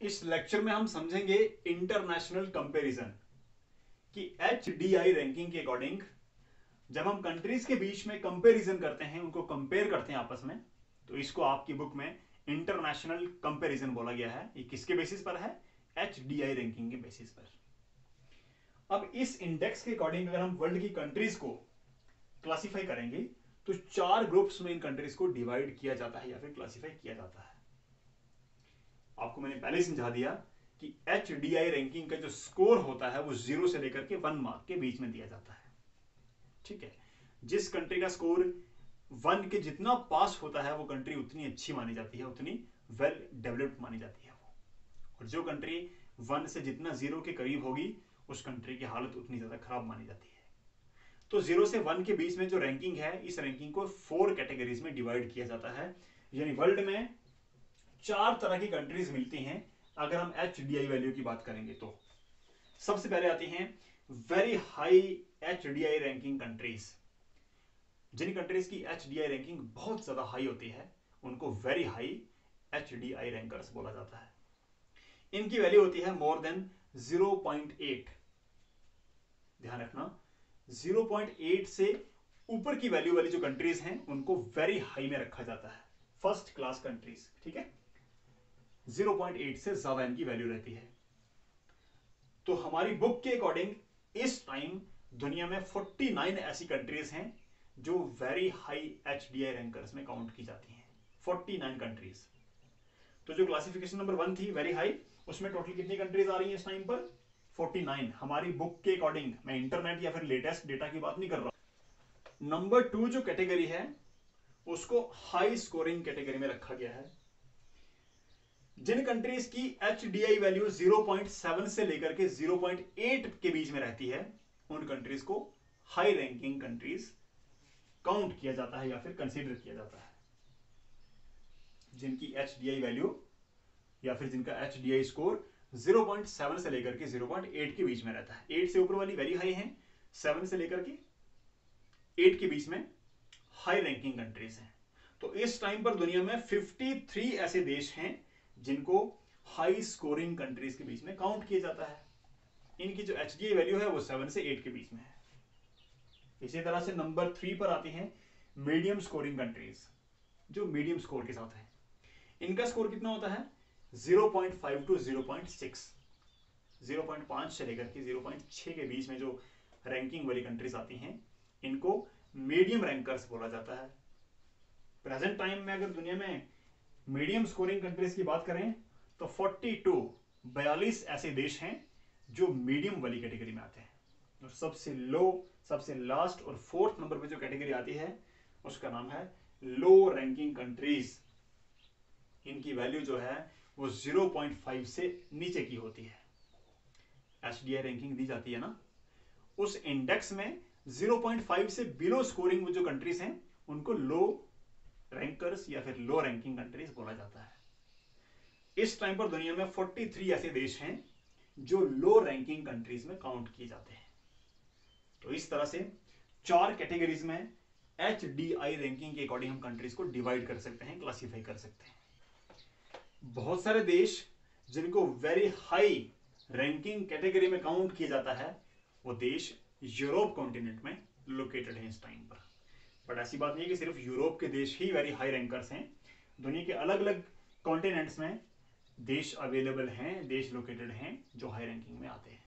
इस लेक्चर में हम समझेंगे इंटरनेशनल कंपैरिजन कि एचडीआई रैंकिंग के अकॉर्डिंग जब हम कंट्रीज के बीच में कंपैरिजन करते हैं, उनको कंपेयर करते हैं आपस में, तो इसको आपकी बुक में इंटरनेशनल कंपैरिजन बोला गया है। ये किसके बेसिस पर है? एचडीआई रैंकिंग के बेसिस पर। अब इस इंडेक्स के अकॉर्डिंग अगर हम वर्ल्ड की कंट्रीज को क्लासिफाई करेंगे तो चार ग्रुप्स में इन कंट्रीज को डिवाइड किया जाता है या फिर क्लासिफाई किया जाता है। आपको मैंने पहले ही समझा दिया कि एच डी आई रैंकिंग का जो स्कोर होता है वो 0 से लेकर के 1 मार्क के बीच में दिया जाता है। ठीक है, जिस कंट्री का स्कोर 1 के जितना पास होता है वो कंट्री उतनी अच्छी मानी जाती है, उतनी वेल डेवलप्ड मानी जाती है वो। और जो कंट्री 1 से जितना 0 के करीब होगी उस कंट्री की हालत उतनी ज्यादा खराब मानी जाती है। तो 0 से 1 के बीच में जो रैंकिंग है, इस रैंकिंग को 4 कैटेगरीज में डिवाइड किया जाता है। यानी वर्ल्ड में 4 तरह की कंट्रीज मिलती हैं अगर हम एच डी आई वैल्यू की बात करेंगे तो। सबसे पहले आती हैं very high H D I ranking countries. जिन कंट्रीज की एच डी आई रैंकिंग बहुत ज्यादा हाई होती है उनको very high H D I rankers बोला जाता है। इनकी वैल्यू होती है मोर देन 0.8। ध्यान रखना, 0.8 से ऊपर की वैल्यू वाली जो कंट्रीज हैं उनको वेरी हाई में रखा जाता है, फर्स्ट क्लास कंट्रीज। ठीक है, 0.8 से ज्यादा इनकी वैल्यू रहती है। तो हमारी बुक के अकॉर्डिंग इस टाइम दुनिया में 49 ऐसी कंट्रीज हैं जो very high H D I rankers में काउंट की जाती हैं। 49 कंट्रीज। तो जो क्लासिफिकेशन नंबर 1 थी वेरी हाई, उसमें टोटल कितनी कंट्रीज आ रही हैं इस टाइम पर? 49 हमारी बुक के अकॉर्डिंग। मैं इंटरनेट या फिर लेटेस्ट डेटा की बात नहीं कर रहा हूं। नंबर 2 जो कैटेगरी है उसको हाई स्कोरिंग कैटेगरी में रखा गया है। जिन कंट्रीज की एच डी आई वैल्यू 0.7 से लेकर के 0.8 के बीच में रहती है उन कंट्रीज को हाई रैंकिंग कंट्रीज काउंट किया जाता है या फिर कंसीडर किया जाता है। जिनकी एच डी आई वैल्यू या फिर जिनका एच डी आई स्कोर 0.7 से लेकर के 0.8 के बीच में रहता है। 8 से ऊपर वाली वेरी हाई है, 7 से लेकर के 8 के बीच में हाई रैंकिंग कंट्रीज हैं। तो इस टाइम पर दुनिया में 53 ऐसे देश हैं जिनको हाई स्कोरिंग कंट्रीज के बीच में काउंट किया जाता है। इनकी जो एच डी आई वैल्यू है वो 7 से 8 के बीच में है। इसी तरह से नंबर 3 पर आती हैं मीडियम स्कोरिंग कंट्रीज, जो मीडियम स्कोर के साथ है। इनका स्कोर कितना होता है? 0.5 टू 0.6। 0.5 से लेकर के 0.6 के बीच में जो रैंकिंग वाली कंट्रीज आती हैं इनको मीडियम रैंकर्स बोला जाता है। प्रेजेंट टाइम में अगर दुनिया में मीडियम स्कोरिंग कंट्रीज की बात करें तो 42 ऐसे देश हैं जो मीडियम वाली कैटेगरी में आते हैं। और सबसे लो, सबसे लास्ट और 4th नंबर पे जो कैटेगरी आती है उसका नाम है लो रैंकिंग कंट्रीज। इनकी वैल्यू जो है वो 0.5 से नीचे की होती है। एच डी आई रैंकिंग दी जाती है ना, उस इंडेक्स में 0.5 से बिलो स्कोरिंग जो कंट्रीज हैं उनको लो रैंकर्स या फिर लो रैंकिंग कंट्रीज बोला जाता है। इस टाइम पर दुनिया में 43 ऐसे देश हैं जो लो रैंकिंग कंट्रीज में काउंट किए जाते हैं। तो इस तरह से 4 कैटेगरीज में एच डी आई रैंकिंग के अकॉर्डिंग हम कंट्रीज को डिवाइड कर सकते हैं, क्लासिफाई कर सकते हैं। बहुत सारे देश जिनको वेरी हाई रैंकिंग कैटेगरी में काउंट किया जाता है वो देश यूरोप कॉन्टिनेंट में लोकेटेड हैं इस टाइम पर। बट ऐसी बात नहीं है कि सिर्फ यूरोप के देश ही वेरी हाई रैंकर्स हैं। दुनिया के अलग अलग कॉन्टिनेंट्स में देश अवेलेबल हैं, देश लोकेटेड हैं जो हाई रैंकिंग में आते हैं।